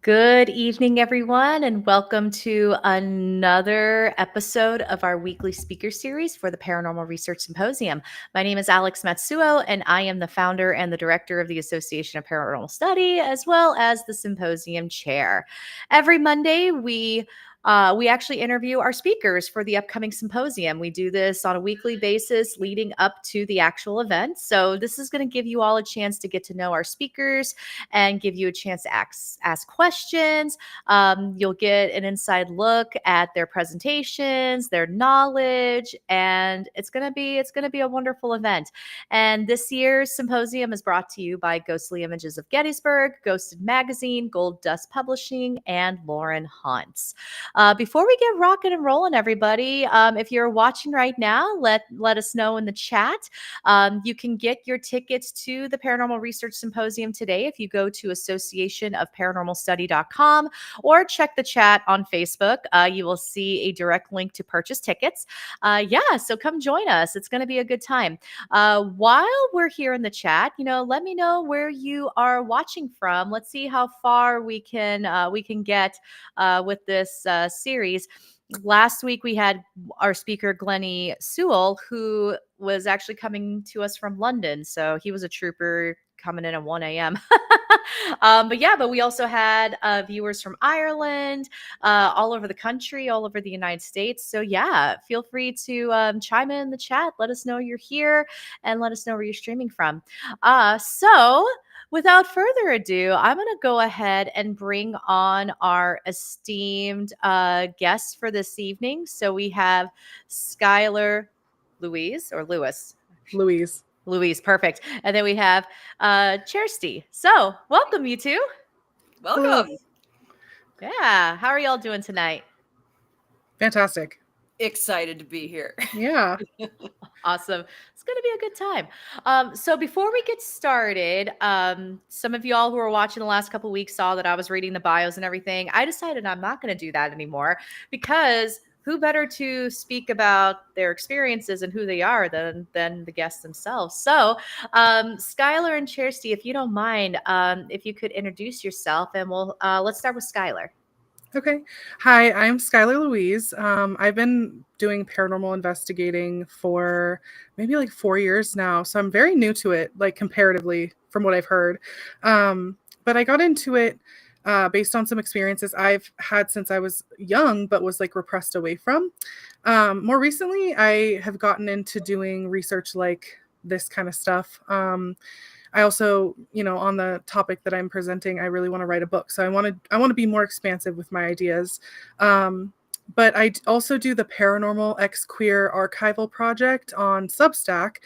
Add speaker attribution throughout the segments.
Speaker 1: Good evening, everyone, and welcome to another episode of our weekly speaker series for the Paranormal Research Symposium. My name is Alex Matsuo, and I am the founder and the director of the Association of Paranormal Study, as well as the Symposium chair. Every Monday, we actually interview our speakers for the upcoming symposium. We do this on a weekly basis leading up to the actual event. So, this is going to give you all a chance to get to know our speakers and give you a chance to ask questions. You'll get an inside look at their presentations, their knowledge, and it's gonna be a wonderful event. And this year's symposium is brought to you by Ghostly Images of Gettysburg, Ghosted Magazine, Gold Dust Publishing, and Lauren Hunt's. Before we get rocking and rolling, everybody, if you're watching right now, let us know in the chat. You can get your tickets to the Paranormal Research Symposium today if you go to associationofparanormalstudy.com or check the chat on Facebook. You will see a direct link to purchase tickets. So come join us. It's going to be a good time. While we're here in the chat, let me know where you are watching from. Let's see how far we can get with this series. Last week we had our speaker Glennie Sewell, who was actually coming to us from London. So he was a trooper coming in at 1 a.m. but we also had viewers from Ireland, all over the country, all over the United States. So yeah, feel free to chime in the chat. Let us know you're here and let us know where you're streaming from. So without further ado, I'm going to go ahead and bring on our esteemed guests for this evening. So we have Skyler Louise or Lewis.
Speaker 2: Louise,
Speaker 1: perfect. And then we have Kjersti. So welcome, you two.
Speaker 3: Welcome.
Speaker 1: Yeah. How are y'all doing tonight?
Speaker 2: Fantastic.
Speaker 3: Excited to be here.
Speaker 2: Yeah.
Speaker 1: Awesome. It's going to be a good time. So before we get started, some of y'all who were watching the last couple of weeks saw that I was reading the bios and everything. I decided I'm not going to do that anymore because who better to speak about their experiences and who they are than the guests themselves. So Skyler and Kjersti, if you don't mind, if you could introduce yourself, and let's start with Skyler.
Speaker 2: Okay. Hi, I'm Skyler Louise. I've been doing paranormal investigating for maybe like 4 years now. So I'm very new to it, like comparatively from what I've heard. But I got into it based on some experiences I've had since I was young, but was like repressed away from. More recently, I have gotten into doing research like this kind of stuff. I also, on the topic that I'm presenting, I really want to write a book. So I want to be more expansive with my ideas. But I also do the Paranormal X Queer archival project on Substack.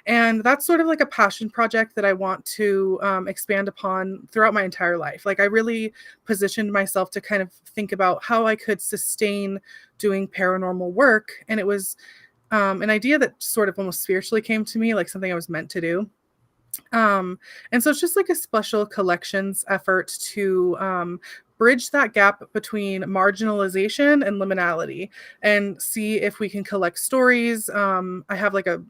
Speaker 2: And that's sort of like a passion project that I want to expand upon throughout my entire life. Like I really positioned myself to kind of think about how I could sustain doing paranormal work. And it was an idea that sort of almost spiritually came to me, like something I was meant to do. And so it's just like a special collections effort to bridge that gap between marginalization and liminality and see if we can collect stories. I have like a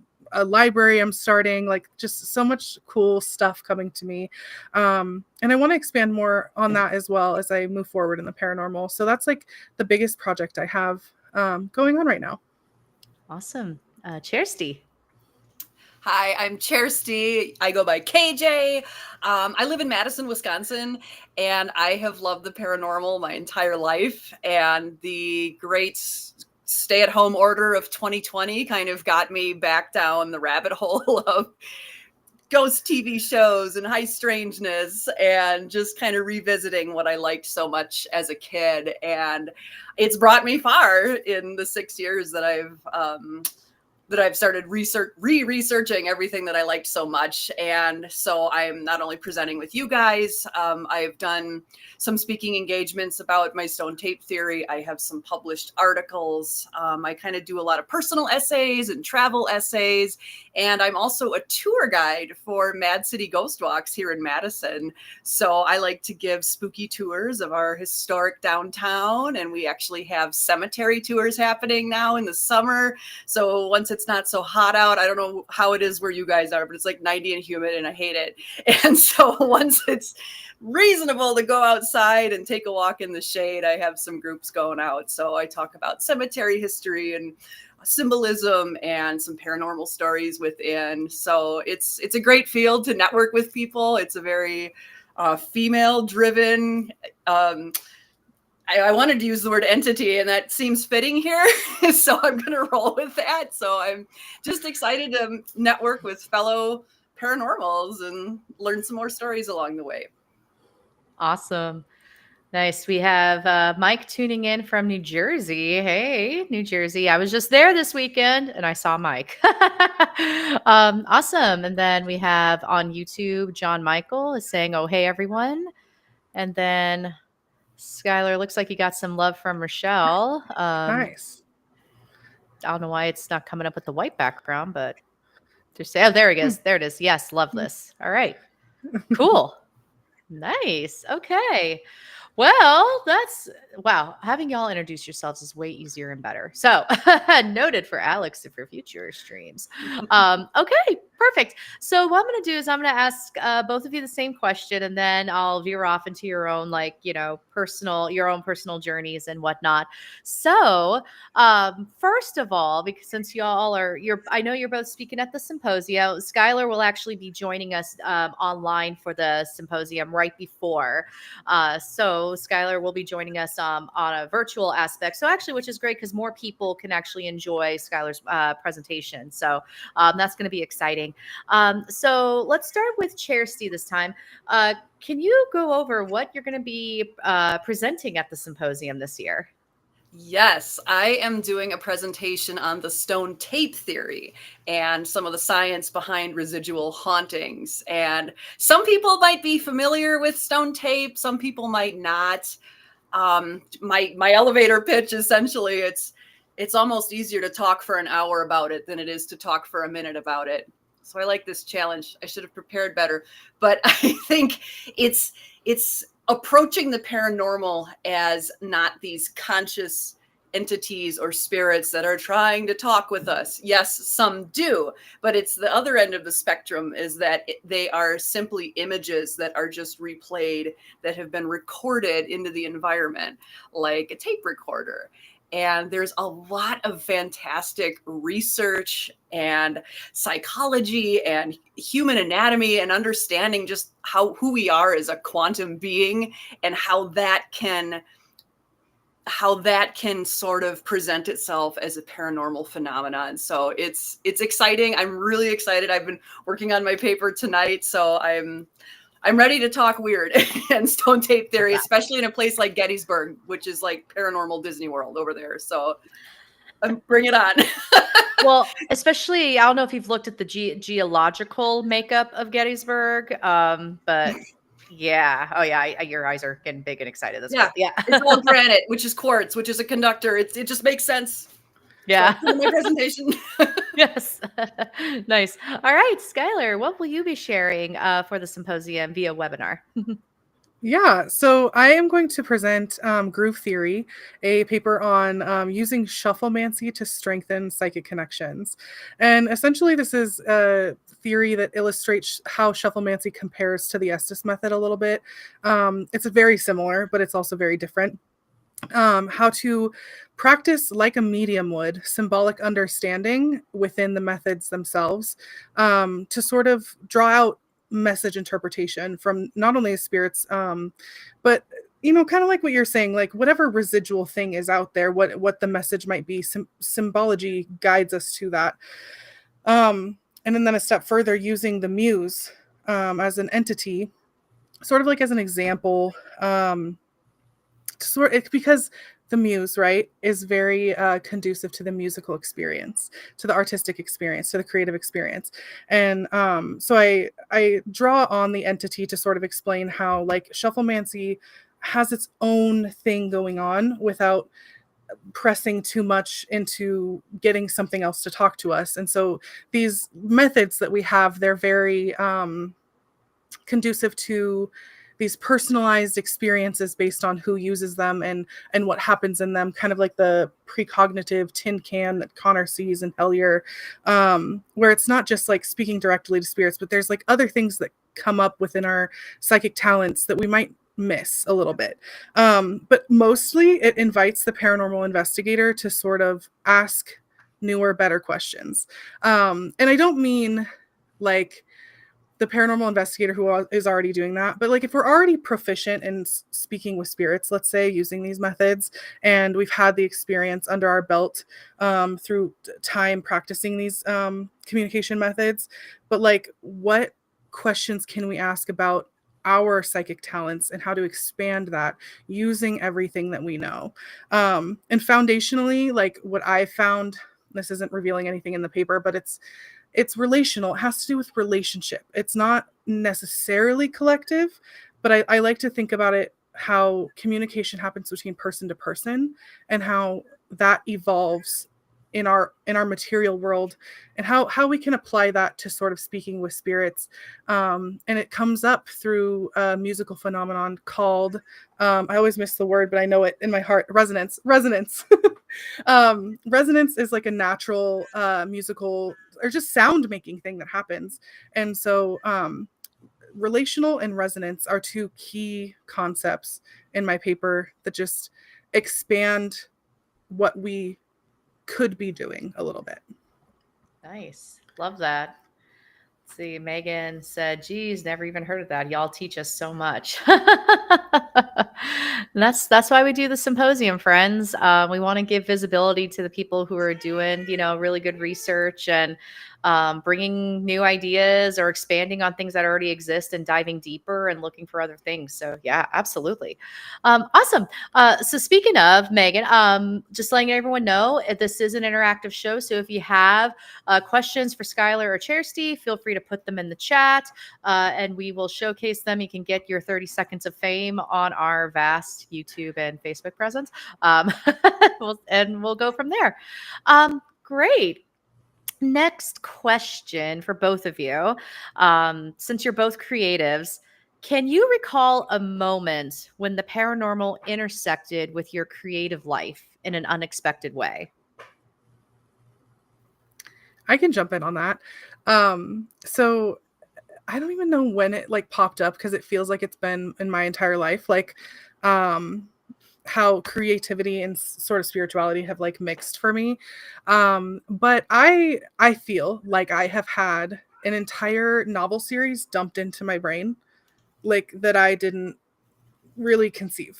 Speaker 2: library I'm starting, like just so much cool stuff coming to me. And I want to expand more on that as well as I move forward in the paranormal. So that's like the biggest project I have going on right now.
Speaker 1: Awesome. Kjersti.
Speaker 3: Hi, I'm Kjersti. I go by KJ. I live in Madison, Wisconsin, and I have loved the paranormal my entire life. And the great stay-at-home order of 2020 kind of got me back down the rabbit hole of ghost TV shows and high strangeness and just kind of revisiting what I liked so much as a kid. And it's brought me far in the 6 years that I've started researching everything that I liked so much. And so I'm not only presenting with you guys, I've done some speaking engagements about my stone tape theory. I have some published articles. I kind of do a lot of personal essays and travel essays. And I'm also a tour guide for Mad City Ghost Walks here in Madison. So I like to give spooky tours of our historic downtown. And we actually have cemetery tours happening now in the summer. So once it's it's not so hot out. I don't know how it is where you guys are, but it's like 90 and humid and I hate it. And so once it's reasonable to go outside and take a walk in the shade, I have some groups going out. So I talk about cemetery history and symbolism and some paranormal stories within. So it's a great field to network with people. It's a very female driven, I wanted to use the word entity, and that seems fitting here. So I'm going to roll with that. So I'm just excited to network with fellow paranormals and learn some more stories along the way.
Speaker 1: Awesome. Nice. We have Mike tuning in from New Jersey. Hey, New Jersey. I was just there this weekend and I saw Mike. Awesome. And then we have on YouTube, John Michael is saying, oh, hey, everyone. And then Skyler, looks like you got some love from Rochelle.
Speaker 2: Nice.
Speaker 1: I don't know why it's not coming up with the white background, but just say, oh, there it is. There it is. Yes, love this. All right. Cool. Nice. Okay. Well, wow. Having y'all introduce yourselves is way easier and better. So noted for Alex for future streams. Okay, perfect. So what I'm going to do is I'm going to ask both of you the same question, and then I'll veer off into your own, your own personal journeys and whatnot. So first of all, because since y'all I know you're both speaking at the symposium, Skyler will actually be joining us online for the symposium right before. So Skyler will be joining us on a virtual aspect. So actually, which is great because more people can actually enjoy Skyler's presentation. So that's going to be exciting. So let's start with Kjersti this time. Can you go over what you're going to be presenting at the symposium this year?
Speaker 3: Yes, I am doing a presentation on the stone tape theory and some of the science behind residual hauntings. And some people might be familiar with stone tape, some people might not. My elevator pitch, essentially, it's almost easier to talk for an hour about it than it is to talk for a minute about it. So I like this challenge. I should have prepared better, but I think it's approaching the paranormal as not these conscious entities or spirits that are trying to talk with us. Yes, some do, but it's the other end of the spectrum is that they are simply images that are just replayed, that have been recorded into the environment, like a tape recorder. And there's a lot of fantastic research and psychology and human anatomy and understanding just who we are as a quantum being and how that can sort of present itself as a paranormal phenomenon. So it's exciting. I'm really excited. I've been working on my paper tonight, so I'm ready to talk weird and stone tape theory, especially in a place like Gettysburg, which is like paranormal Disney World over there. So bring it on.
Speaker 1: Well, especially, I don't know if you've looked at the geological makeup of Gettysburg, but yeah. Oh, yeah. Your eyes are getting big and excited. That's cool. Yeah.
Speaker 3: It's all granite, which is quartz, which is a conductor. It just makes sense.
Speaker 1: Yeah.
Speaker 3: So my presentation.
Speaker 1: Yes. Nice. All right, Skyler, what will you be sharing for the symposium via webinar?
Speaker 2: Yeah, so I am going to present Groove Theory, a paper on using shufflemancy to strengthen psychic connections. And essentially, this is a theory that illustrates how shufflemancy compares to the Estes method a little bit. It's very similar, but it's also very different. How to practice like a medium would, symbolic understanding within the methods themselves, to sort of draw out message interpretation from not only spirits, but kind of like what you're saying, like whatever residual thing is out there, what the message might be, symbology guides us to that. And then a step further, using the muse as an entity, sort of like as an example, because the muse, right, is very conducive to the musical experience, to the artistic experience, to the creative experience. And so I draw on the entity to sort of explain how like shufflemancy has its own thing going on without pressing too much into getting something else to talk to us. And so these methods that we have, they're very conducive to these personalized experiences based on who uses them and what happens in them, kind of like the precognitive tin can that Connor sees in Hellier, where it's not just like speaking directly to spirits, but there's like other things that come up within our psychic talents that we might miss a little bit. But mostly it invites the paranormal investigator to sort of ask newer, better questions. And I don't mean like the paranormal investigator who is already doing that, but like if we're already proficient in speaking with spirits, let's say, using these methods, and we've had the experience under our belt through time practicing these communication methods, but like what questions can we ask about our psychic talents and how to expand that using everything that we know? And foundationally, like what I found, this isn't revealing anything in the paper, but it's relational. It has to do with relationship. It's not necessarily collective, but I like to think about it how communication happens between person to person and how that evolves in our material world, and how we can apply that to sort of speaking with spirits. And it comes up through a musical phenomenon called, I always miss the word, but I know it in my heart, resonance. Resonance is like a natural musical or just sound making thing that happens. And so relational and resonance are two key concepts in my paper that just expand what we could be doing a little bit.
Speaker 1: Nice. Love that. Let's see, Megan said, geez, never even heard of that. Y'all teach us so much. And that's why we do the symposium, friends. We want to give visibility to the people who are doing, really good research and bringing new ideas or expanding on things that already exist and diving deeper and looking for other things. So yeah, absolutely. Awesome. So speaking of, Megan, just letting everyone know, this is an interactive show. So if you have questions for Skyler or Kjersti, feel free to put them in the chat and we will showcase them. You can get your 30 seconds of fame on our vast YouTube and Facebook presence. And we'll go from there. Great. Next question for both of you. Since you're both creatives, can you recall a moment when the paranormal intersected with your creative life in an unexpected way?
Speaker 2: I can jump in on that. So I don't even know when it like popped up, because it feels like it's been in my entire life. Like how creativity and sort of spirituality have like mixed for me. But I feel like I have had an entire novel series dumped into my brain, like that I didn't really conceive.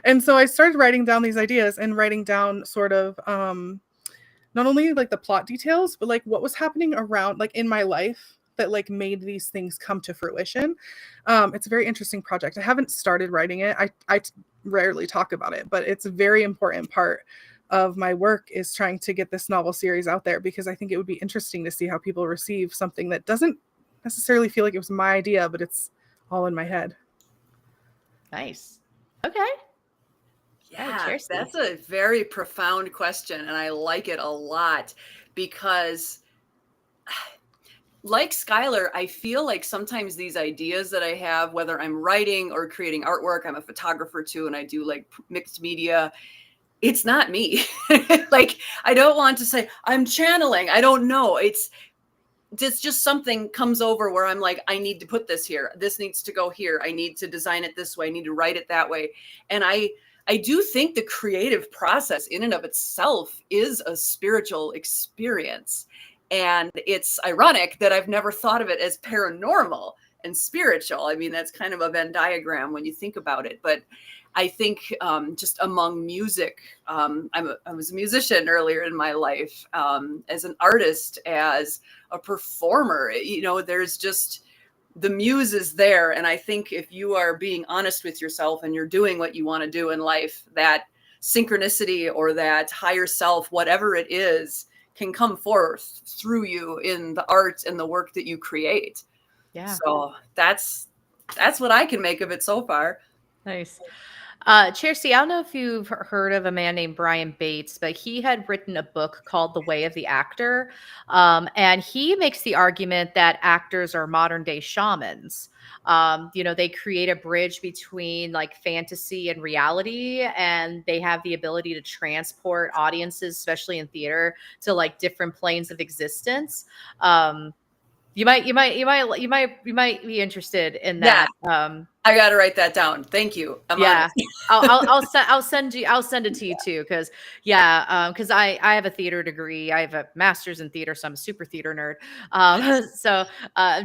Speaker 2: And so I started writing down these ideas and writing down sort of not only like the plot details, but like what was happening around like in my life that like made these things come to fruition. It's a very interesting project. I haven't started writing it. I rarely talk about it, but it's a very important part of my work, is trying to get this novel series out there, because I think it would be interesting to see how people receive something that doesn't necessarily feel like it was my idea, but it's all in my head.
Speaker 1: Nice. Okay.
Speaker 3: Yeah, that's a very profound question, and I like it a lot, because like Skyler, I feel like sometimes these ideas that I have, whether I'm writing or creating artwork, I'm a photographer too, and I do like mixed media, it's not me. Like, I don't want to say I'm channeling. I don't know. It's just something comes over where I'm like, I need to put this here. This needs to go here. I need to design it this way. I need to write it that way. And I do think the creative process in and of itself is a spiritual experience. And it's ironic that I've never thought of it as paranormal and spiritual. I mean, that's kind of a Venn diagram when you think about it. But I think just among music, I was a musician earlier in my life, as an artist, as a performer. There's just, the muse is there. And I think if you are being honest with yourself and you're doing what you want to do in life, that synchronicity or that higher self, whatever it is, can come forth through you in the art and the work that you create. Yeah. So that's what I can make of it so far.
Speaker 1: Nice. Kjersti, I don't know if you've heard of a man named Brian Bates, but he had written a book called The Way of the Actor. And he makes the argument that actors are modern day shamans. They create a bridge between like fantasy and reality, and they have the ability to transport audiences, especially in theater, to like different planes of existence. You might be interested in
Speaker 3: Yeah.
Speaker 1: that.
Speaker 3: I got to write that down. Thank you. I'm
Speaker 1: Yeah.
Speaker 3: on it.
Speaker 1: I'll send it to you too. Because I have a theater degree. I have a master's in theater, so I'm a super theater nerd. So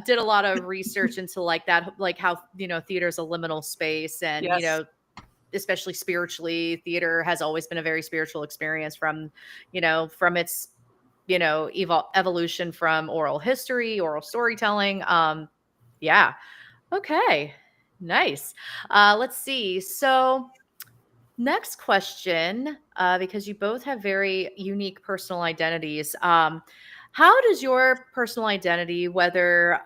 Speaker 1: did a lot of research into like that, like how theater is a liminal space, and
Speaker 3: Yes.
Speaker 1: especially spiritually, theater has always been a very spiritual experience from its evolution from oral history, oral storytelling. Yeah. Okay. Nice. Let's see. So, next question, because you both have very unique personal identities. How does your personal identity, whether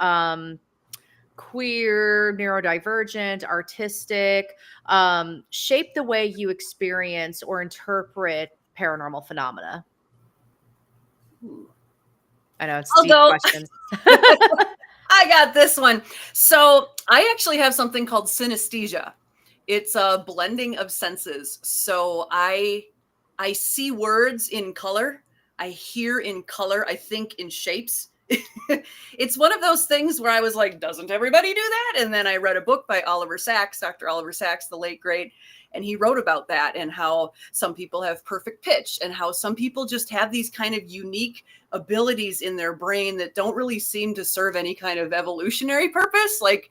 Speaker 1: queer, neurodivergent, artistic, shape the way you experience or interpret paranormal phenomena?
Speaker 3: Ooh.
Speaker 1: I know it's
Speaker 3: I'll
Speaker 1: deep
Speaker 3: go.
Speaker 1: questions.
Speaker 3: I got this one. So I actually have something called synesthesia. It's a blending of senses. So I see words in color. I hear in color. I think in shapes. It's one of those things where I was like, doesn't everybody do that? And then I read a book by Oliver Sacks, Dr. Oliver Sacks, the late great, and he wrote about that and how some people have perfect pitch and how some people just have these kind of unique abilities in their brain that don't really seem to serve any kind of evolutionary purpose. Like,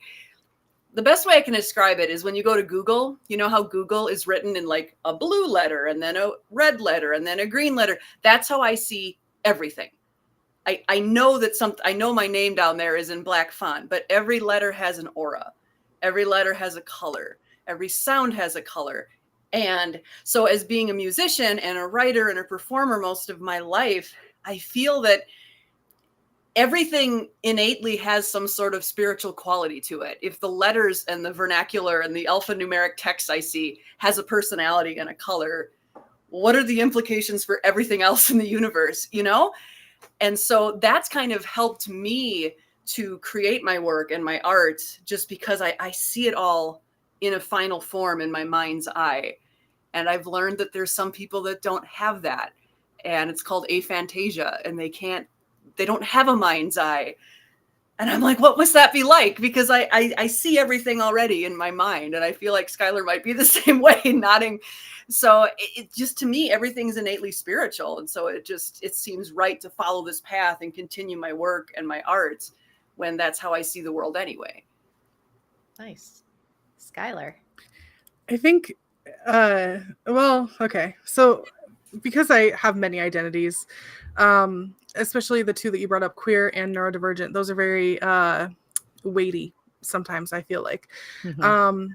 Speaker 3: the best way I can describe it is when you go to Google, you know how Google is written in like a blue letter and then a red letter and then a green letter. That's how I see everything. I know that I know my name down there is in black font, but every letter has an aura. Every letter has a color. Every sound has a color. And so as being a musician and a writer and a performer most of my life, I feel that everything innately has some sort of spiritual quality to it. If the letters and the vernacular and the alphanumeric text I see has a personality and a color, what are the implications for everything else in the universe, you know? And so that's kind of helped me to create my work and my art, just because I see it all in a final form in my mind's eye. And I've learned that there's some people that don't have that. And it's called aphantasia, and they don't have a mind's eye. And I'm like, what must that be like? Because I see everything already in my mind. And I feel like Skyler might be the same way, nodding. So it just, to me, everything's innately spiritual. And so it seems right to follow this path and continue my work and my art when that's how I see the world anyway.
Speaker 1: Nice. Skyler.
Speaker 2: I think, okay. So because I have many identities, especially the two that you brought up, queer and neurodivergent, those are very weighty sometimes, I feel like.
Speaker 1: Mm-hmm.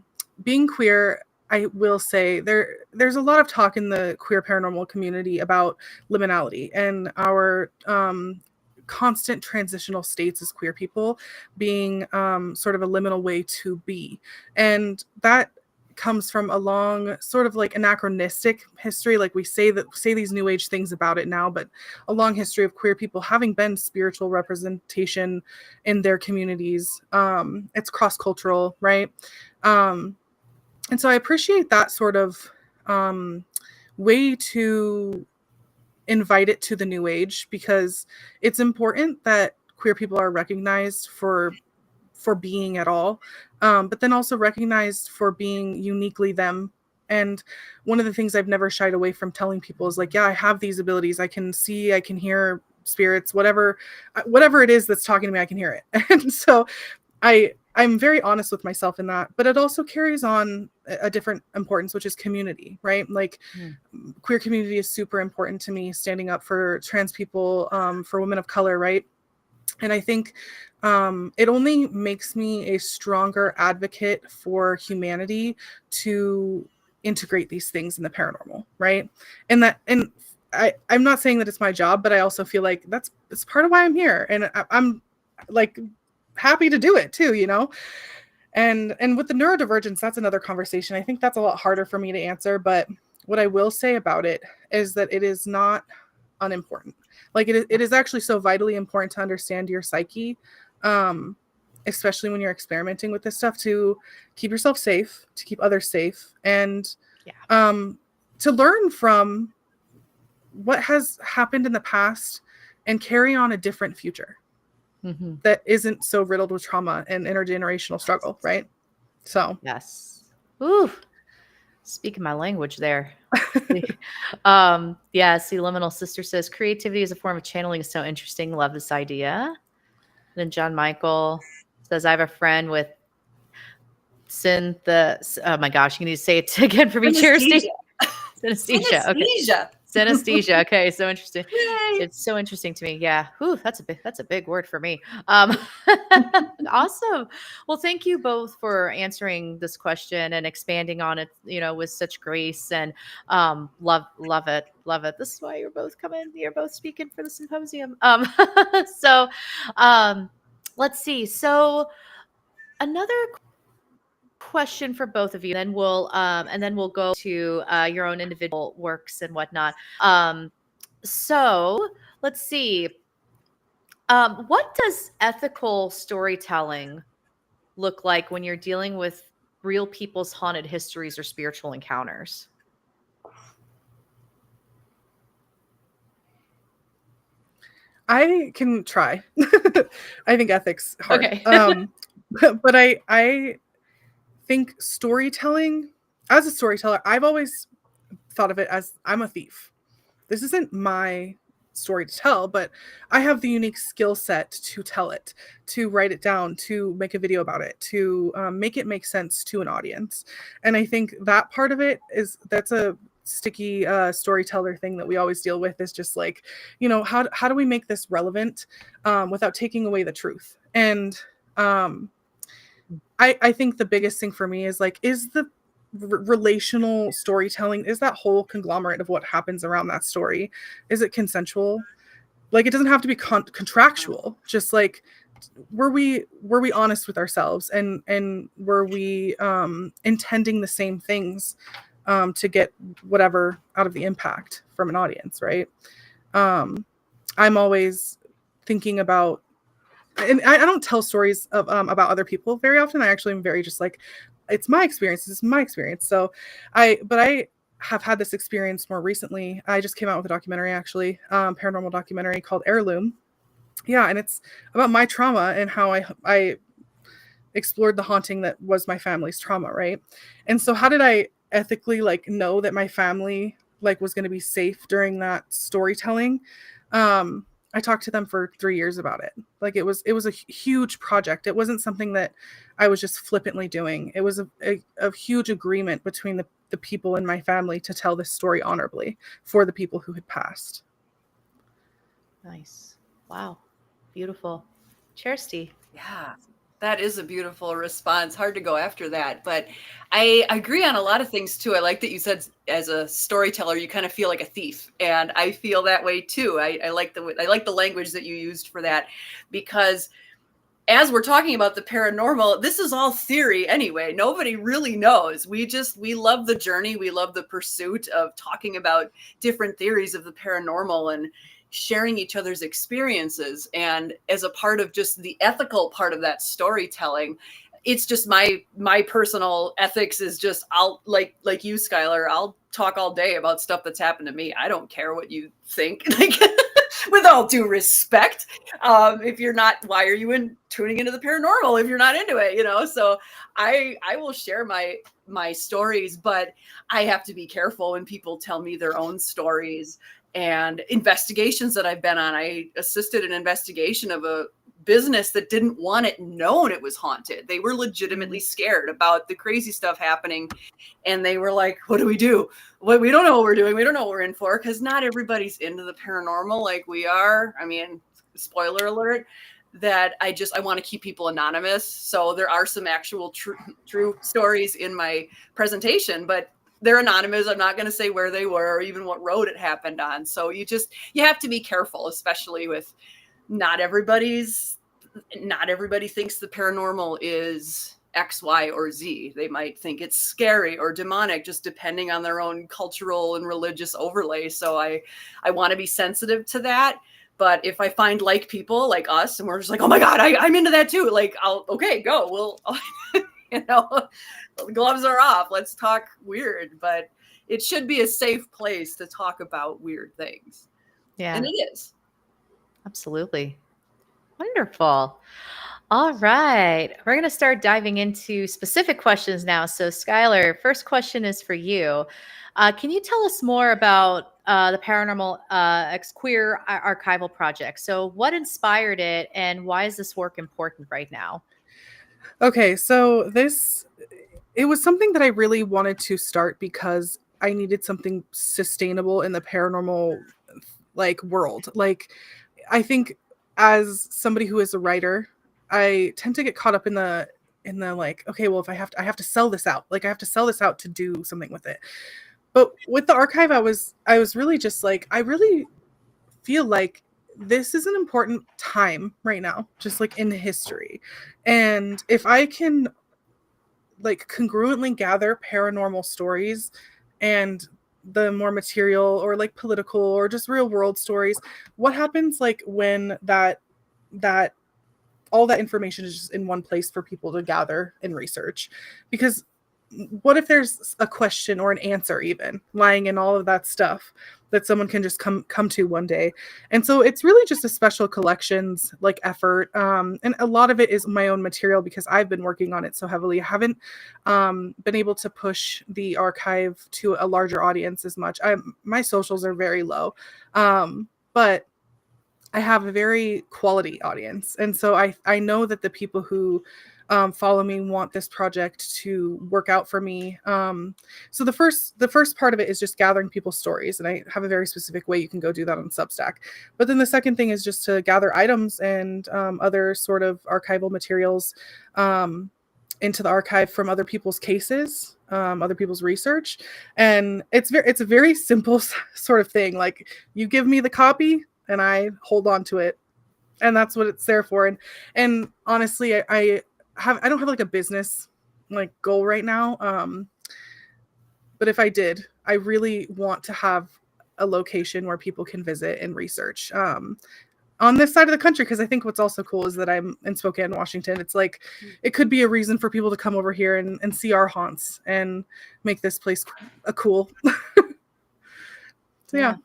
Speaker 2: Being queer, I will say there's a lot of talk in the queer paranormal community about liminality and our constant transitional states as queer people being sort of a liminal way to be. And that comes from a long sort of like anachronistic history. Like we say these new age things about it now, but a long history of queer people having been spiritual representation in their communities. It's cross-cultural, right? And so I appreciate that sort of way to invite it to the new age, because it's important that queer people are recognized for being at all, but then also recognized for being uniquely them. And one of the things I've never shied away from telling people is like, yeah, I have these abilities. I can see, I can hear spirits, whatever it is that's talking to me, I can hear it. And so I'm very honest with myself in that, but it also carries on a different importance, which is community, right? Like queer community is super important to me, standing up for trans people, for women of color, right? And I think it only makes me a stronger advocate for humanity to integrate these things in the paranormal, right? And I'm not saying that it's my job, but I also feel like it's part of why I'm here. And I'm like happy to do it too, you know? And with the neurodivergence, that's another conversation. I think that's a lot harder for me to answer, but what I will say about it is that it is not unimportant. Like it is actually so vitally important to understand your psyche, especially when you're experimenting with this stuff, to keep yourself safe, to keep others safe, and to learn from what has happened in the past and carry on a different future that isn't so riddled with trauma and intergenerational struggle, right? So
Speaker 1: yes. Ooh, speaking my language there. See, Liminal Sister says creativity as a form of channeling is so interesting. Love this idea. Then John Michael says, I have a friend with oh my gosh, you need to say it again for me, Kjersti. Synesthesia. Okay. Synesthesia. Okay. So interesting. Yay. It's so interesting to me. Yeah. Whew, that's a big word for me. Awesome. Well, thank you both for answering this question and expanding on it, with such grace, and love it. Love it. This is why you're both coming. You're both speaking for the symposium. Let's see. So another question for both of you, then we'll go to your own individual works and whatnot. So let's see. What does ethical storytelling look like when you're dealing with real people's haunted histories or spiritual encounters?
Speaker 2: I can try. I think ethics hard.
Speaker 1: Okay.
Speaker 2: But I think storytelling, as a storyteller, I've always thought of it as I'm a thief. This isn't my story to tell, but I have the unique skill set to tell it, to write it down, to make a video about it, to make it make sense to an audience. And I think that part of it that's a sticky storyteller thing that we always deal with, is just like, how do we make this relevant without taking away the truth? And I think the biggest thing for me is like, is the relational storytelling, is that whole conglomerate of what happens around that story, is it consensual? Like, it doesn't have to be contractual, just like, were we honest with ourselves, and were we intending the same things to get whatever out of the impact from an audience, right? I'm always thinking about, and I don't tell stories of about other people very often. I actually am very just like, it's my experience. This is my experience. So I have had this experience more recently. I just came out with a documentary, actually, paranormal documentary called Heirloom. Yeah, and it's about my trauma and how I explored the haunting that was my family's trauma, right? And so how did I ethically know that my family was going to be safe during that storytelling? I talked to them for 3 years about it. It was a huge project. It wasn't something that I was just flippantly doing. It was a huge agreement between the people in my family to tell this story honorably for the people who had passed.
Speaker 1: Nice. Wow. Beautiful. Kjersti.
Speaker 3: Yeah, that is a beautiful response. Hard to go after that, but I agree on a lot of things too. I like that you said, as a storyteller, you kind of feel like a thief, and I feel that way too. I like the language that you used for that, because as we're talking about the paranormal, this is all theory anyway. Nobody really knows. We love the journey. We love the pursuit of talking about different theories of the paranormal and sharing each other's experiences. And as a part of just the ethical part of that storytelling, it's just my personal ethics is just, I'll like you, Skyler, I'll talk all day about stuff that's happened to me. I don't care what you think. With all due respect, if you're not, why are you tuning into the paranormal if you're not into it? So I will share my stories, but I have to be careful when people tell me their own stories and investigations that I've been on. I assisted an investigation of a business that didn't want it known it was haunted. They were legitimately scared about the crazy stuff happening. And they were like, what do we do? Well, we don't know what we're doing. We don't know what we're in for, because not everybody's into the paranormal like we are. I mean, spoiler alert, that I want to keep people anonymous. So there are some actual true stories in my presentation, but they're anonymous. I'm not going to say where they were or even what road it happened on. So you have to be careful, especially with not everybody thinks the paranormal is X, Y, or Z. They might think it's scary or demonic, just depending on their own cultural and religious overlay. So I want to be sensitive to that. But if I find like people like us, and we're just like, oh my God, I'm into that too. Like, okay, go. We'll, the gloves are off. Let's talk weird. But it should be a safe place to talk about weird things.
Speaker 1: Yeah.
Speaker 3: And it is.
Speaker 1: Absolutely. Wonderful. All right. We're going to start diving into specific questions now. So, Skyler, first question is for you. Can you tell us more about the Paranormal X Queer Archival Project? So, what inspired it, and why is this work important right now?
Speaker 2: Okay, so it was something that I really wanted to start because I needed something sustainable in the paranormal world. Like, I think as somebody who is a writer, I tend to get caught up in the like, okay, well, if I have to sell this out. Like, I have to sell this out to do something with it. But with the archive, I was really just like, I really feel like this is an important time right now, just like in history. And if I can like congruently gather paranormal stories and the more material or like political or just real world stories, what happens like when that all that information is just in one place for people to gather and research? Because what if there's a question or an answer even lying in all of that stuff that someone can just come to one day? And so it's really just a special collections like effort, and a lot of it is my own material because I've been working on it so heavily. I haven't been able to push the archive to a larger audience as much. My socials are very low, but I have a very quality audience. And so I know that the people who follow me want this project to work out for me. So the first part of it is just gathering people's stories. And I have a very specific way you can go do that on Substack. But then the second thing is just to gather items and other sort of archival materials into the archive from other people's cases, other people's research. And it's a very simple sort of thing. Like, you give me the copy and I hold on to it, and that's what it's there for. And honestly, I don't have like a business like goal right now. But if I did, I really want to have a location where people can visit and research on this side of the country. Because I think what's also cool is that I'm in Spokane, Washington. It's like, it could be a reason for people to come over here and see our haunts and make this place cool. So yeah.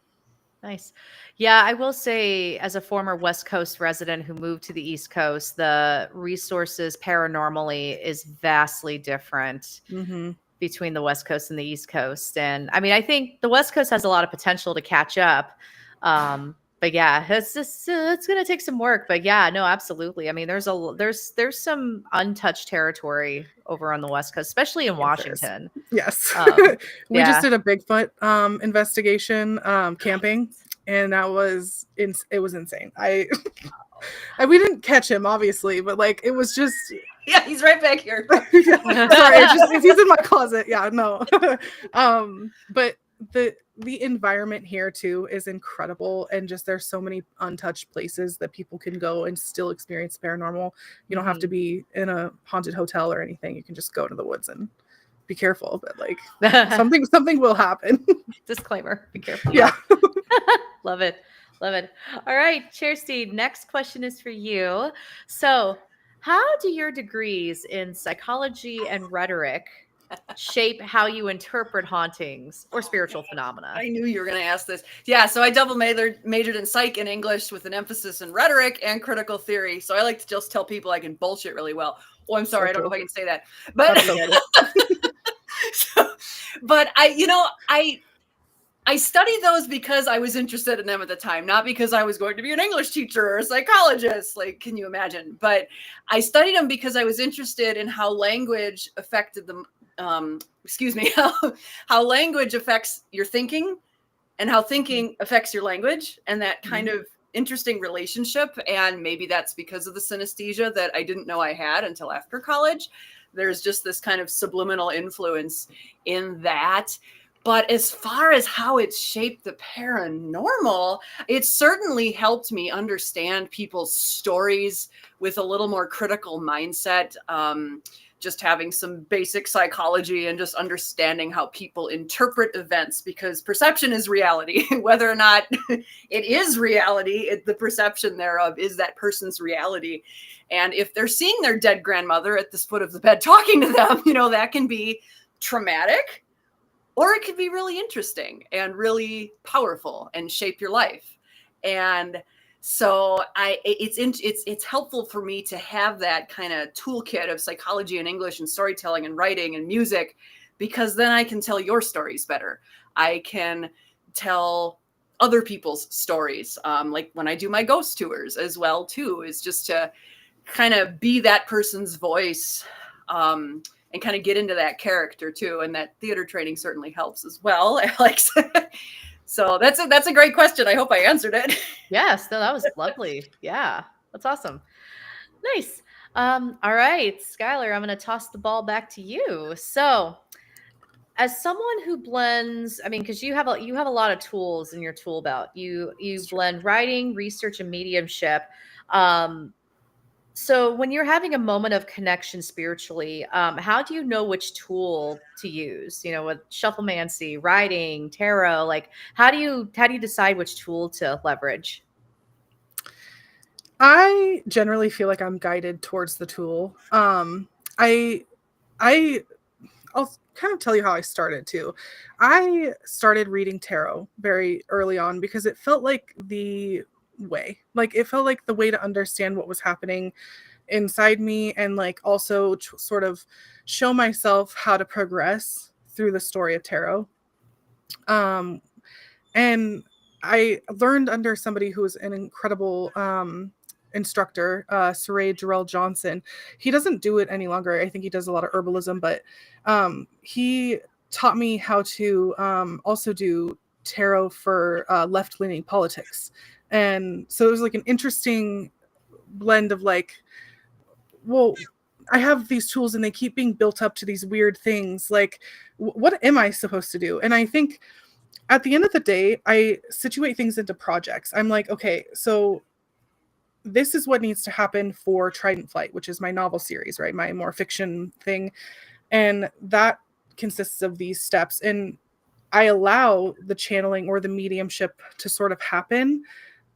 Speaker 1: Nice. Yeah, I will say, as a former West Coast resident who moved to the East Coast, the resources paranormally is vastly different between the West Coast and the East Coast. And I mean, I think the West Coast has a lot of potential to catch up. But yeah, it's going to take some work. But yeah, no, absolutely. I mean, there's some untouched territory over on the West Coast, especially in Washington.
Speaker 2: Yes. We just did a Bigfoot investigation, camping, and it was insane. We didn't catch him, obviously, but like, it was just,
Speaker 3: yeah, he's right back here.
Speaker 2: Sorry, he's in my closet. Yeah, no. But the environment here too is incredible, and just there's so many untouched places that people can go and still experience paranormal. You don't have to be in a haunted hotel or anything. You can just go to the woods and be careful, but like, something will happen.
Speaker 1: Disclaimer, be careful.
Speaker 2: Yeah.
Speaker 1: Love it. All right, Kjersti, next question is for you. So, how do your degrees in psychology and rhetoric shape how you interpret hauntings or spiritual phenomena?
Speaker 3: I knew you were going to ask this. Yeah, so I double majored in psych and English with an emphasis in rhetoric and critical theory. So I like to just tell people I can bullshit really well. Oh, I'm sorry, I don't know if I can say that. But but I studied those because I was interested in them at the time, not because I was going to be an English teacher or a psychologist. Like, can you imagine? But I studied them because I was interested in how language affected them. How language affects your thinking and how thinking affects your language, and that kind of interesting relationship. And maybe that's because of the synesthesia that I didn't know I had until after college. There's just this kind of subliminal influence in that. But as far as how it's shaped the paranormal, it certainly helped me understand people's stories with a little more critical mindset, just having some basic psychology and just understanding how people interpret events, because perception is reality. Whether or not it is reality, the perception thereof is that person's reality. And if they're seeing their dead grandmother at the foot of the bed talking to them, that can be traumatic, or it could be really interesting and really powerful and shape your life. And so it's helpful for me to have that kind of toolkit of psychology and English and storytelling and writing and music, because then I can tell your stories better. I can tell other people's stories. Like when I do my ghost tours as well too, is just to kind of be that person's voice, and kind of get into that character too. And that theater training certainly helps as well, Alex. So that's a great question. I hope I answered it.
Speaker 1: Yes, no, that was lovely. Yeah, that's awesome. Nice. All right, Skyler, I'm going to toss the ball back to you. So, as someone who blends, I mean, because you have a lot of tools in your tool belt. You blend writing, research, and mediumship. So when you're having a moment of connection spiritually, how do you know which tool to use? With shufflemancy, writing, tarot, like how do you decide which tool to leverage?
Speaker 2: I generally feel like I'm guided towards the tool. I'll kind of tell you how I started too. I started reading tarot very early on because it felt like the way. Like it felt like the way to understand what was happening inside me, and like also sort of show myself how to progress through the story of tarot. And I learned under somebody who was an incredible instructor, Saray Jarrell Johnson. He doesn't do it any longer. I think he does a lot of herbalism, but he taught me how to also do tarot for left-leaning politics. And so it was like an interesting blend of like, well, I have these tools and they keep being built up to these weird things. Like, what am I supposed to do? And I think at the end of the day, I situate things into projects. I'm like, okay, so this is what needs to happen for Trident Flight, which is my novel series, right? My more fiction thing. And that consists of these steps. And I allow the channeling or the mediumship to sort of happen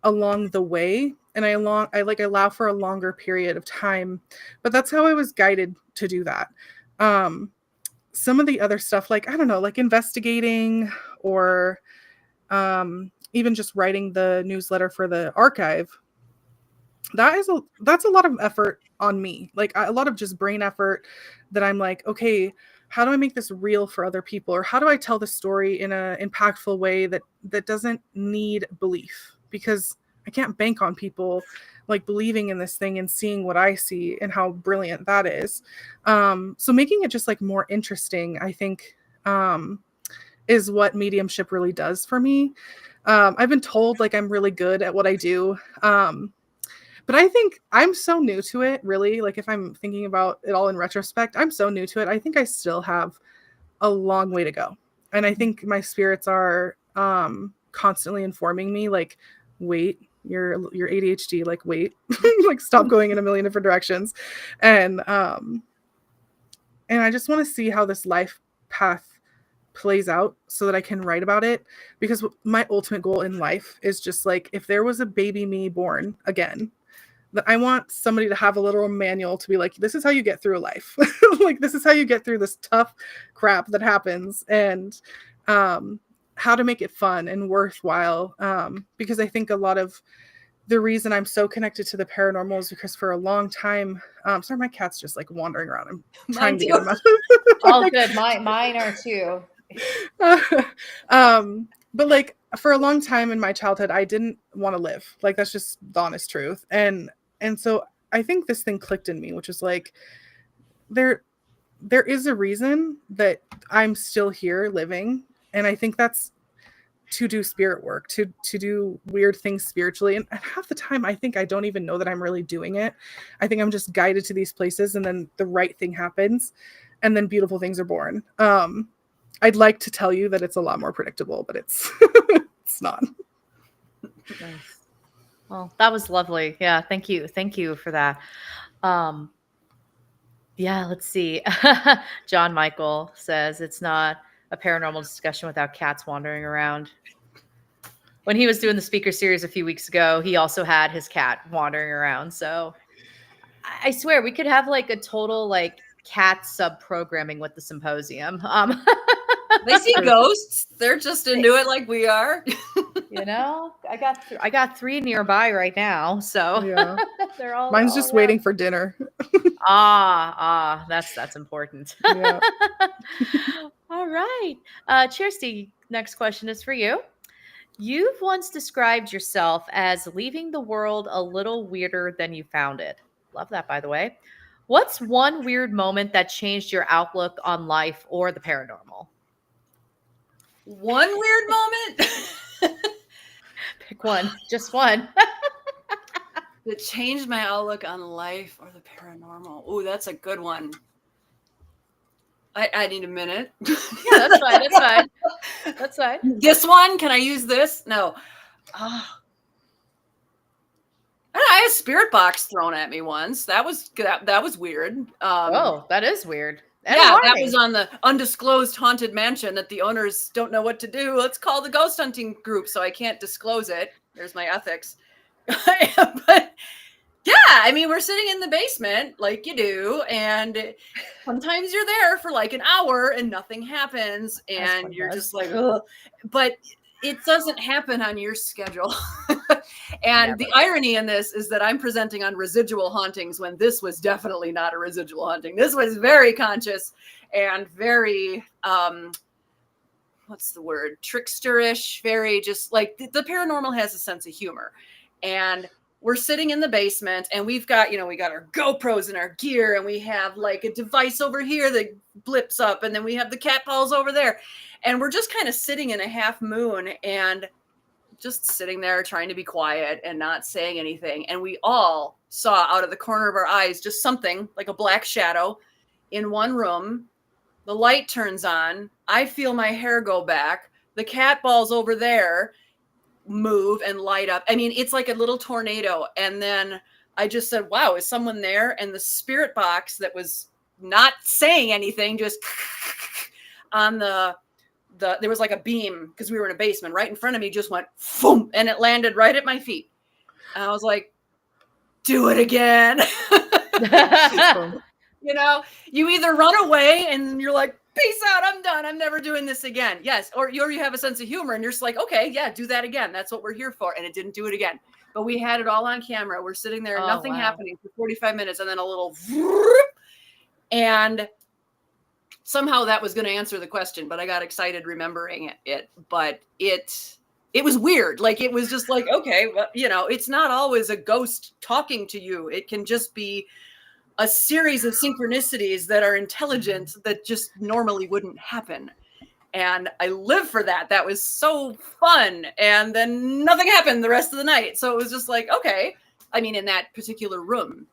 Speaker 2: along the way. And I allow for a longer period of time. But that's how I was guided to do that. Some of the other stuff, like, I don't know, like investigating or even just writing the newsletter for the archive, that's a lot of effort on me, like a lot of just brain effort that I'm like, okay, how do I make this real for other people, or how do I tell the story in an impactful way that doesn't need belief, because I can't bank on people like believing in this thing and seeing what I see and how brilliant that is. So making it just like more interesting, I think, is what mediumship really does for me. I've been told like I'm really good at what I do. But I think I'm so new to it, really. Like if I'm thinking about it all in retrospect, I'm so new to it. I think I still have a long way to go. And I think my spirits are constantly informing me, like, wait, you're ADHD, like, wait, like stop going in a million different directions. And I just want to see how this life path plays out so that I can write about it, because my ultimate goal in life is just like, if there was a baby me born again, that I want somebody to have a little manual to be like, this is how you get through a life. Like, this is how you get through this tough crap that happens, and how to make it fun and worthwhile. Because I think a lot of the reason I'm so connected to the paranormal is because for a long time, sorry, my cat's just like wandering around. I'm trying to get him out.
Speaker 1: All good. Mine are too.
Speaker 2: But like for a long time in my childhood, I didn't want to live. Like, that's just the honest truth. And so I think this thing clicked in me, which is like, there is a reason that I'm still here living. And I think that's to do spirit work, to do weird things spiritually. And half the time, I think I don't even know that I'm really doing it. I think I'm just guided to these places, and then the right thing happens, and then beautiful things are born. I'd like to tell you that it's a lot more predictable, but it's it's not.
Speaker 1: Nice. Well, that was lovely. Yeah, thank you for that. Yeah, let's see. John Michael says it's not a paranormal discussion without cats wandering around. When he was doing the speaker series a few weeks ago, he also had his cat wandering around. So I swear we could have like a total like cat sub programming with the symposium.
Speaker 3: They see ghosts. They're just into it like we are.
Speaker 1: You know, I got 3 nearby right now, so
Speaker 2: Yeah.
Speaker 1: they're all.
Speaker 2: Mine's
Speaker 1: all
Speaker 2: just
Speaker 1: around.
Speaker 2: waiting for dinner.
Speaker 1: That's important.
Speaker 2: Yeah.
Speaker 1: All right, Kjersti, next question is for you. You've once described yourself as leaving the world a little weirder than you found it. Love that, by the way. What's one weird moment that changed your outlook on life or the paranormal?
Speaker 3: One weird moment
Speaker 1: Pick one, just one.
Speaker 3: that changed my outlook on life or the paranormal. Oh, that's a good one. I need a minute.
Speaker 1: Yeah, that's fine. That's fine. That's fine.
Speaker 3: This one? Can I use this? No. I had a spirit box thrown at me once. That was weird.
Speaker 1: That is weird. And
Speaker 3: yeah,
Speaker 1: alarming.
Speaker 3: that was on the undisclosed haunted mansion that the owners don't know what to do. Let's call the ghost hunting group, so I can't disclose it. There's my ethics. But yeah, I mean, we're sitting in the basement like you do, and sometimes you're there for like an hour and nothing happens, and you're just like, ugh. But it doesn't happen on your schedule. And
Speaker 1: Never.
Speaker 3: the irony in this is that I'm presenting on residual hauntings when this was definitely not a residual haunting. This was very conscious and very, what's the word? Tricksterish, very just like the paranormal has a sense of humor. And we're sitting in the basement and we've got, we got our GoPros and our gear and we have like a device over here that blips up and then we have the cat balls over there. And we're just kind of sitting in a half moon and just sitting there trying to be quiet and not saying anything. And we all saw out of the corner of our eyes just something like a black shadow in one room. The light turns on. I feel my hair go back. The cat balls over there move and light up. I mean, it's like a little tornado. And then I just said, wow, is someone there? And the spirit box that was not saying anything, just on there was like a beam because we were in a basement right in front of me, just went boom, and it landed right at my feet. And I was like, do it again. You either run away and you're like, peace out, I'm done, I'm never doing this again. Yes. Or you have a sense of humor and you're just like, okay, yeah, do that again. That's what we're here for. And it didn't do it again. But we had it all on camera. We're sitting there, nothing happening for 45 minutes, and then a little and somehow that was going to answer the question, but I got excited remembering it. But it was weird. Like, it was just like, okay, well, it's not always a ghost talking to you. It can just be a series of synchronicities that are intelligent that just normally wouldn't happen. And I live for that. That was so fun. And then nothing happened the rest of the night. So it was just like, okay, I mean, in that particular room.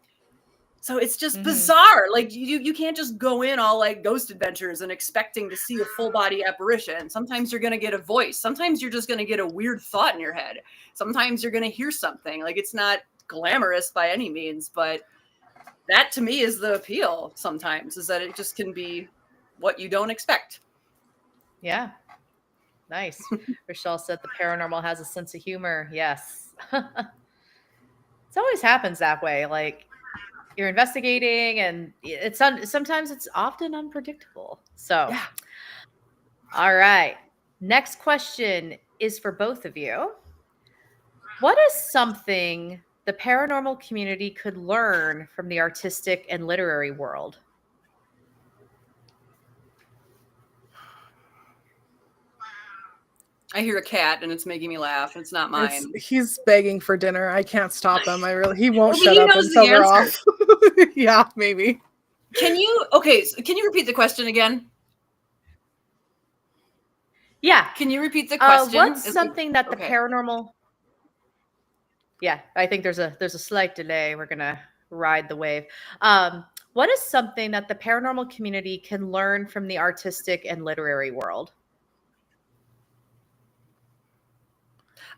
Speaker 3: So it's just bizarre. Like you can't just go in all like Ghost Adventures and expecting to see a full body apparition. Sometimes you're going to get a voice. Sometimes you're just going to get a weird thought in your head. Sometimes you're going to hear something. Like, it's not glamorous by any means, but that to me is the appeal sometimes, is that it just can be what you don't expect.
Speaker 1: Yeah. Nice. Rochelle said the paranormal has a sense of humor. Yes. It always happens that way. Like, you're investigating and sometimes it's often unpredictable. So, yeah. All right. Next question is for both of you. What is something the paranormal community could learn from the artistic and literary world?
Speaker 3: I hear a cat and it's making me laugh. It's not mine.
Speaker 2: He's begging for dinner. I can't stop him. He won't
Speaker 3: Well,
Speaker 2: shut up until we're off. Yeah, maybe.
Speaker 3: Can you repeat the question again?
Speaker 1: Yeah.
Speaker 3: Can you repeat the question?
Speaker 1: What's something that the paranormal... Yeah, I think there's a slight delay. We're going to ride the wave. What is something that the paranormal community can learn from the artistic and literary world?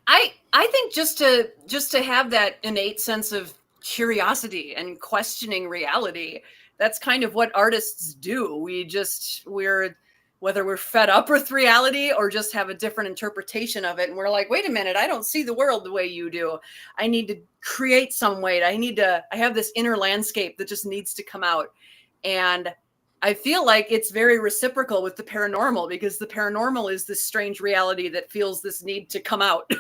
Speaker 3: I think just to have that innate sense of curiosity and questioning reality, that's kind of what artists do. We're whether we're fed up with reality or just have a different interpretation of it. And we're like, wait a minute, I don't see the world the way you do. I need to create some way. I have this inner landscape that just needs to come out. And I feel like it's very reciprocal with the paranormal, because the paranormal is this strange reality that feels this need to come out.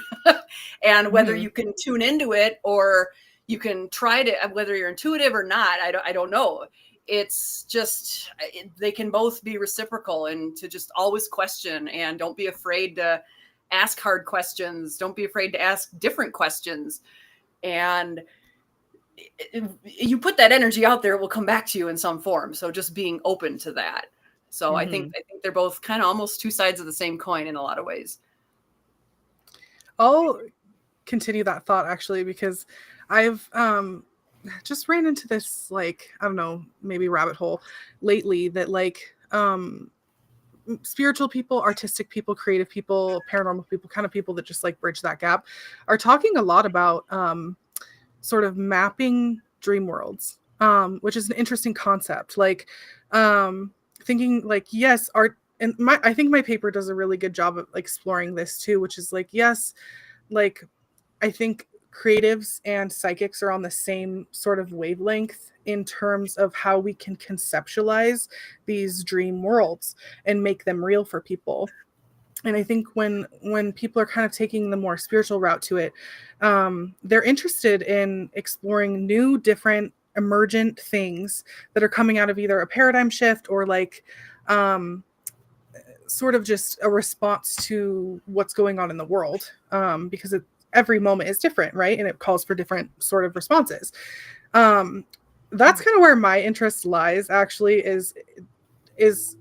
Speaker 3: And whether you can tune into it or you can try to, whether you're intuitive or not, I don't know. It's just, they can both be reciprocal, and to just always question, and don't be afraid to ask hard questions. Don't be afraid to ask different questions. And you put that energy out there, it will come back to you in some form. So just being open to that. So I think they're both kind of almost two sides of the same coin in a lot of ways.
Speaker 2: I'll continue that thought, actually, because I've just ran into this, like, I don't know, maybe rabbit hole lately, that like spiritual people, artistic people, creative people, paranormal people, kind of people that just like bridge that gap, are talking a lot about sort of mapping dream worlds, which is an interesting concept. Like thinking like, yes, art, and I think my paper does a really good job of exploring this too, which is like, yes, like I think creatives and psychics are on the same sort of wavelength in terms of how we can conceptualize these dream worlds and make them real for people. And I think when people are kind of taking the more spiritual route to it, they're interested in exploring new, different, emergent things that are coming out of either a paradigm shift or like sort of just a response to what's going on in the world, because every moment is different, right? And it calls for different sort of responses. That's kind of where my interest lies, actually, is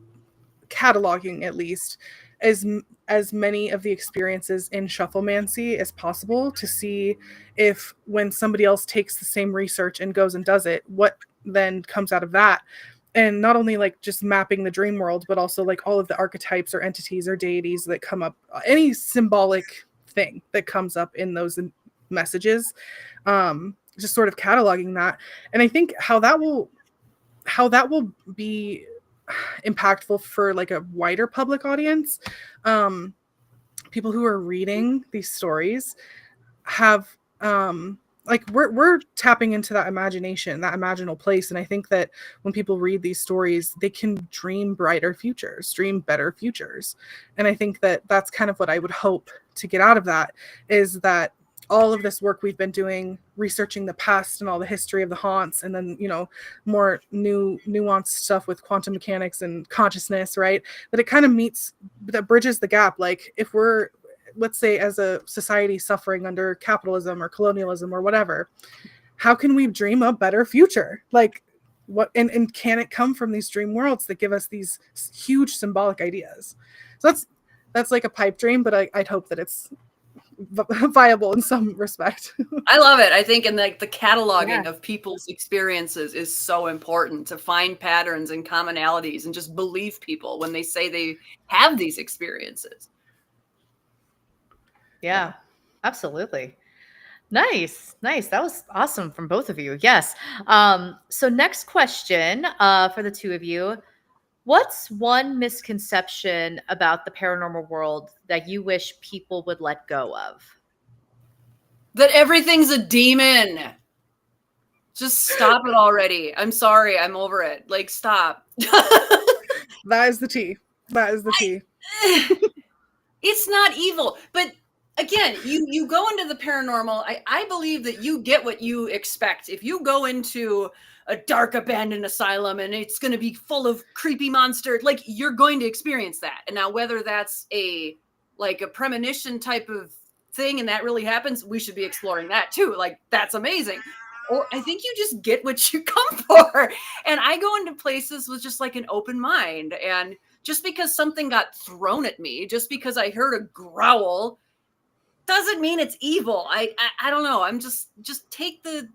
Speaker 2: cataloging, at least, as many of the experiences in shufflemancy as possible, to see if when somebody else takes the same research and goes and does it, what then comes out of that. And not only like just mapping the dream world, but also like all of the archetypes or entities or deities that come up, any symbolic thing that comes up in those messages, just sort of cataloging that. And I think how that will be impactful for like a wider public audience, people who are reading these stories have like we're tapping into that imagination, that imaginal place. And I think that when people read these stories, they can dream brighter futures, dream better futures. And I think that that's kind of what I would hope to get out of that, is that all of this work we've been doing, researching the past and all the history of the haunts, and then, you know, more nuanced stuff with quantum mechanics and consciousness, right? That it kind of that bridges the gap. Like if we're, let's say, as a society suffering under capitalism or colonialism or whatever, how can we dream a better future? Like what, and can it come from these dream worlds that give us these huge symbolic ideas? So that's like a pipe dream, but I'd hope that it's viable in some respect.
Speaker 3: I love it. I think in like the cataloging of people's experiences is so important, to find patterns and commonalities and just believe people when they say they have these experiences.
Speaker 1: Yeah, absolutely. Nice. That was awesome from both of you. Yes. So next question for the two of you. What's one misconception about the paranormal world that you wish people would let go of?
Speaker 3: That everything's a demon. Just stop it already. I'm sorry. I'm over it. Like, stop.
Speaker 2: That is the tea.
Speaker 3: It's not evil. But again, you go into the paranormal. I believe that you get what you expect. If you go into a dark abandoned asylum and it's going to be full of creepy monsters, like, you're going to experience that. And now whether that's a premonition type of thing and that really happens, we should be exploring that too. Like, that's amazing. Or I think you just get what you come for. And I go into places with just like an open mind. And just because something got thrown at me, just because I heard a growl, doesn't mean it's evil. I don't know. I'm just take the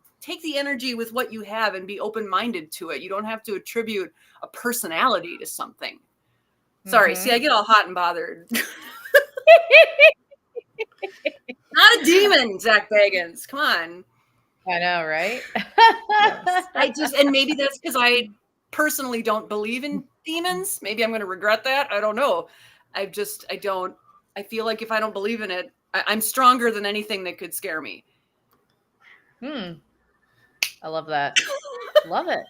Speaker 3: energy with what you have and be open-minded to it. You don't have to attribute a personality to something. Sorry. See, I get all hot and bothered. Not a demon, Zach Bagans. Come on.
Speaker 1: I know, right?
Speaker 3: And maybe that's because I personally don't believe in demons. Maybe I'm going to regret that. I don't know. I feel like if I don't believe in it, I'm stronger than anything that could scare me.
Speaker 1: I love that. Love it.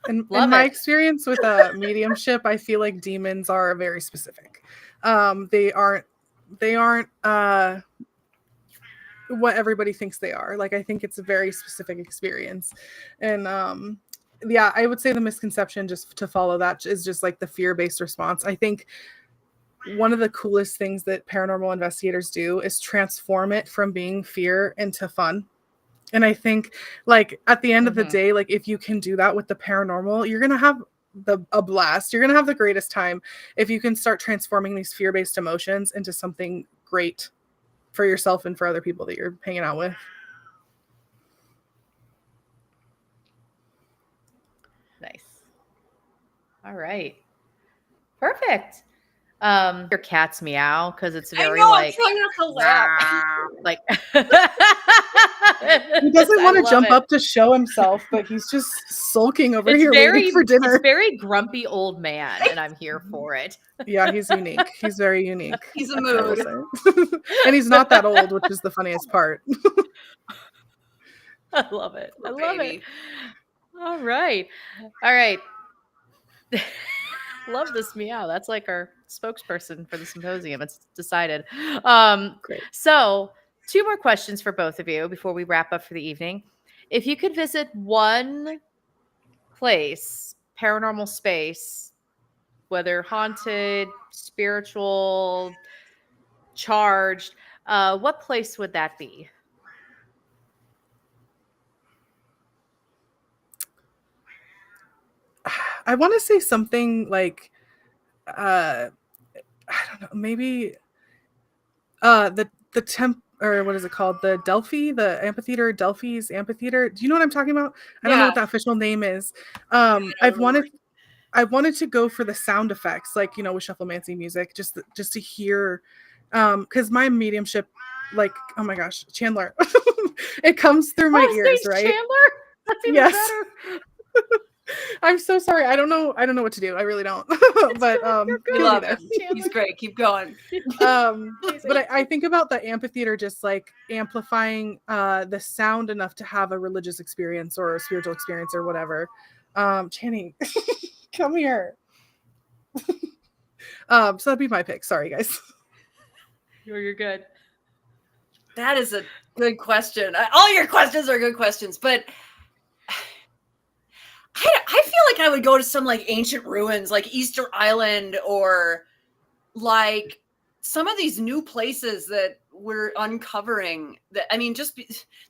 Speaker 2: In
Speaker 1: Love
Speaker 2: my
Speaker 1: it.
Speaker 2: experience with mediumship, I feel like demons are very specific. They aren't what everybody thinks they are. Like, I think it's a very specific experience. And yeah, I would say the misconception, just to follow that, is just like the fear-based response. I think one of the coolest things that paranormal investigators do is transform it from being fear into fun. And I think, like, at the end of the day, like, if you can do that with the paranormal, you're going to have a blast. You're going to have the greatest time if you can start transforming these fear-based emotions into something great for yourself and for other people that you're hanging out with.
Speaker 1: Nice. All right. Perfect. Your cat's meow because it's very
Speaker 3: I'm trying not to laugh.
Speaker 1: Like
Speaker 2: he doesn't want to jump up to show himself, but he's just sulking over here waiting for dinner.
Speaker 1: It's very grumpy old man, and I'm here for it.
Speaker 2: Yeah, he's unique. He's very unique.
Speaker 3: He's a mood.
Speaker 2: And he's not that old, which is the funniest part.
Speaker 1: I love it. I love it. All right. Love this meow. That's like our spokesperson for the symposium. It's decided.
Speaker 2: Great.
Speaker 1: So 2 more questions for both of you before we wrap up for the evening. If you could visit one place, paranormal space, whether haunted, spiritual, charged, what place would that be?
Speaker 2: I want to say something like, I don't know, maybe the or what is it called? The Delphi, the amphitheater, Delphi's amphitheater. Do you know what I'm talking about? I don't know what the official name is. I wanted to go for the sound effects, like, with shufflemancy music, just to hear, because my mediumship, like, oh my gosh, Chandler, it comes through my ears, right?
Speaker 1: Chandler? That's even better.
Speaker 2: I'm so sorry. I don't know what to do. I really don't. But
Speaker 3: we love him. He's great. Keep going.
Speaker 2: But I think about the amphitheater just like amplifying the sound enough to have a religious experience or a spiritual experience or whatever. Channing, come here. So that'd be my pick. Sorry, guys.
Speaker 1: You're good.
Speaker 3: That is a good question. All your questions are good questions, but I feel like I would go to some like ancient ruins, like Easter Island, or like some of these new places that we're uncovering. That, I mean, just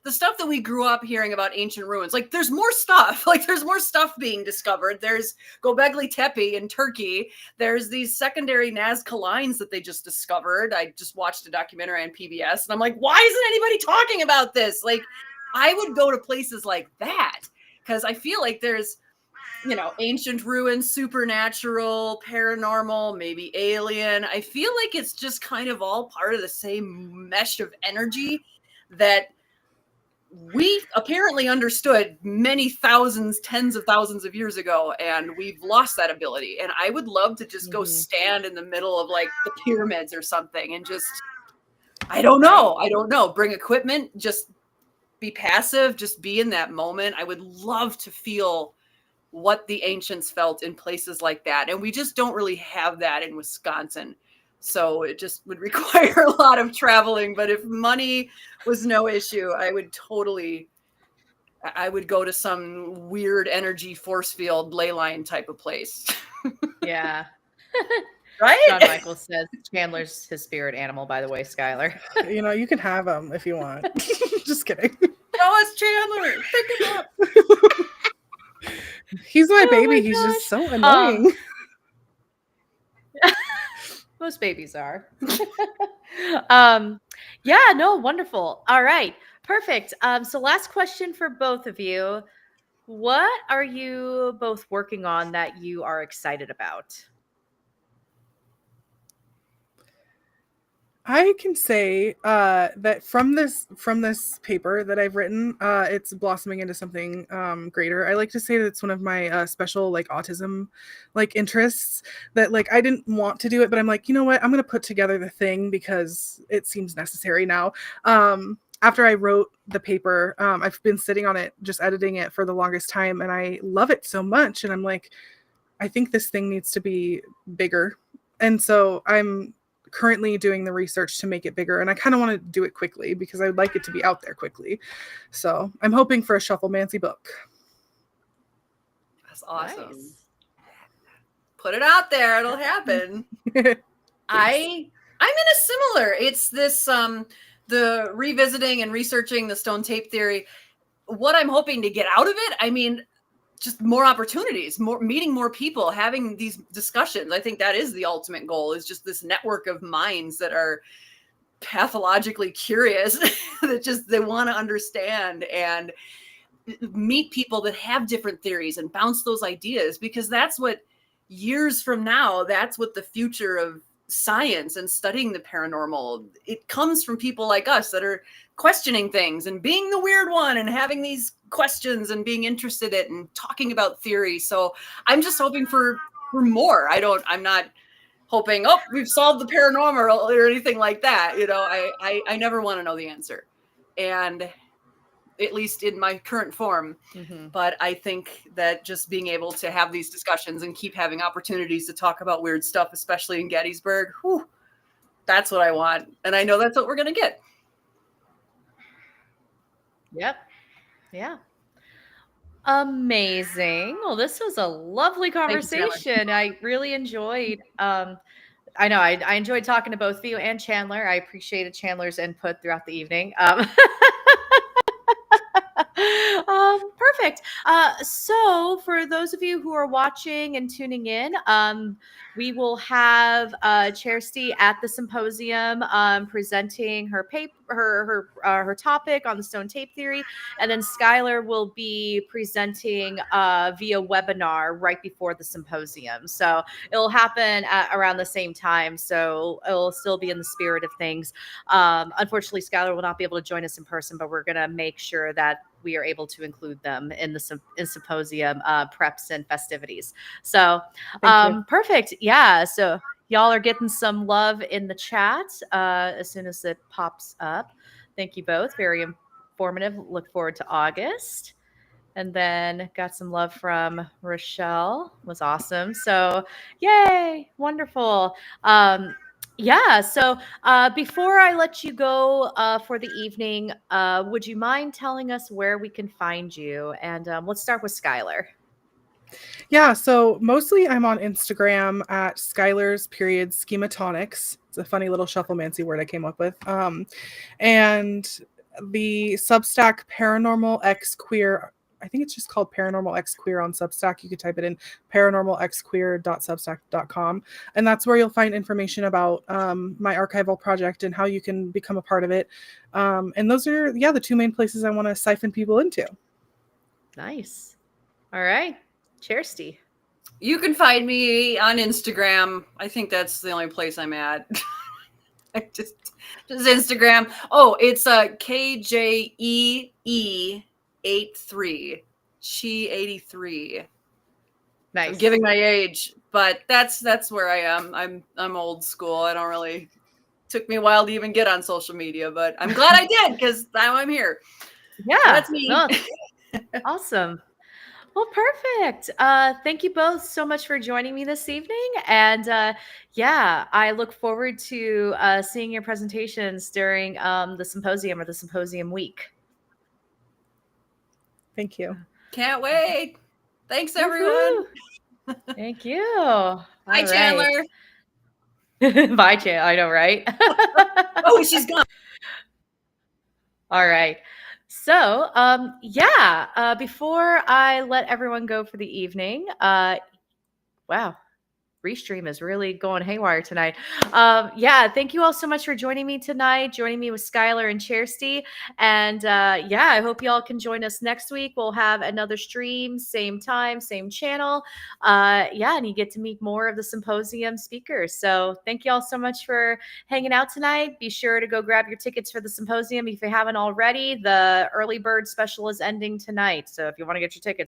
Speaker 3: the stuff that we grew up hearing about ancient ruins. Like, there's more stuff. Like, there's more stuff being discovered. There's Göbekli Tepe in Turkey. There's these secondary Nazca lines that they just discovered. I just watched a documentary on PBS, and I'm like, why isn't anybody talking about this? Like, I would go to places like that, because I feel like there's, ancient ruins, supernatural, paranormal, maybe alien. I feel like it's just kind of all part of the same mesh of energy that we apparently understood many thousands, tens of thousands of years ago, and we've lost that ability. And I would love to just go stand in the middle of like the pyramids or something and just, I don't know, bring equipment, just be passive, just be in that moment. I would love to feel what the ancients felt in places like that. And we just don't really have that in Wisconsin. So it just would require a lot of traveling. But if money was no issue, I would go to some weird energy force field ley line type of place.
Speaker 1: Yeah.
Speaker 3: Right?
Speaker 1: John Michael says Chandler's his spirit animal, by the way, Skyler.
Speaker 2: You can have him if you want. Just kidding.
Speaker 3: No, it's Chandler. Pick him up.
Speaker 2: He's my baby. He's just so annoying.
Speaker 1: Most babies are. Yeah, no, wonderful. All right, perfect. So last question for both of you. What are you both working on that you are excited about?
Speaker 2: I can say that from this paper that I've written, it's blossoming into something greater. I like to say that it's one of my special like autism like interests. That like I didn't want to do it, but I'm like, you know what? I'm gonna put together the thing because it seems necessary now. After I wrote the paper, I've been sitting on it, just editing it for the longest time, and I love it so much. And I'm like, I think this thing needs to be bigger. And so I'm currently doing the research to make it bigger. And I kind of want to do it quickly because I would like it to be out there quickly. So I'm hoping for a Shufflemancy book.
Speaker 3: That's awesome.
Speaker 1: Nice.
Speaker 3: Put it out there. It'll happen. I'm in a similar, it's this, the revisiting and researching the stone tape theory. What I'm hoping to get out of it, I mean, just more opportunities, more meeting more people, having these discussions. I think that is the ultimate goal, is just this network of minds that are pathologically curious, that just, they want to understand and meet people that have different theories and bounce those ideas, because that's what years from now, that's what the future of science and studying the paranormal, it comes from people like us that are questioning things and being the weird one and having these questions and being interested in it and talking about theory. So I'm just hoping for more. I'm not hoping, oh, we've solved the paranormal or anything like that. You know, I never want to know the answer. And at least in my current form.
Speaker 1: Mm-hmm.
Speaker 3: But I think that just being able to have these discussions and keep having opportunities to talk about weird stuff, especially in Gettysburg, whew, that's what I want. And I know that's what we're going to get.
Speaker 1: Yep. Yeah. Amazing. Well, this was a lovely conversation. I really enjoyed I know I enjoyed talking to both of you and Chandler. I appreciated Chandler's input throughout the evening. Perfect. So for those of you who are watching and tuning in, we will have Kjersti at the symposium presenting her paper, her topic on the stone tape theory, and then Skyler will be presenting via webinar right before the symposium. So it'll happen around the same time. So it'll still be in the spirit of things. Unfortunately, Skyler will not be able to join us in person, but we're going to make sure that we are able to include them in the symposium preps and festivities. So perfect. Yeah. So y'all are getting some love in the chat as soon as it pops up. Thank you both. Very informative. Look forward to August. And then got some love from Rochelle. Was awesome. So yay. Wonderful. Yeah. So before I let you go for the evening, would you mind telling us where we can find you? And let's start with Skyler.
Speaker 2: Yeah, so mostly I'm on Instagram at Skyler's schematonics. It's a funny little shufflemancy word I came up with. And the Substack Paranormal X Queer, I think it's just called Paranormal X Queer on Substack. You could type it in paranormalxqueer.substack.com. And that's where you'll find information about my archival project and how you can become a part of it. And those are, the two main places I want to siphon people into.
Speaker 1: Nice. All right. Kjersti.
Speaker 3: You can find me on Instagram. I think that's the only place I'm at. just Instagram. Oh, it's KJEE83. She 83.
Speaker 1: Nice.
Speaker 3: I'm giving my age, but that's where I am. I'm old school. I don't really, took me a while to even get on social media, but I'm glad I did, because now I'm here.
Speaker 1: Yeah.
Speaker 3: So that's me.
Speaker 1: No, awesome. Well, perfect. Thank you both so much for joining me this evening. And yeah, I look forward to seeing your presentations during the symposium or the symposium week.
Speaker 2: Thank you.
Speaker 3: Can't wait. Thanks, everyone.
Speaker 1: Thank you.
Speaker 3: Bye, Chandler.
Speaker 1: Bye, Chandler. I know, right?
Speaker 3: Oh, she's gone.
Speaker 1: All right. So, before I let everyone go for the evening, wow, Restream is really going haywire tonight. Yeah, thank you all so much for joining me tonight, joining me with Skyler and Kjersti. And yeah, I hope you all can join us next week. We'll have another stream, same time, same channel. Yeah, and you get to meet more of the Symposium speakers. So thank you all so much for hanging out tonight. Be sure to go grab your tickets for the Symposium if you haven't already. The early bird special is ending tonight. So if you want to get your tickets,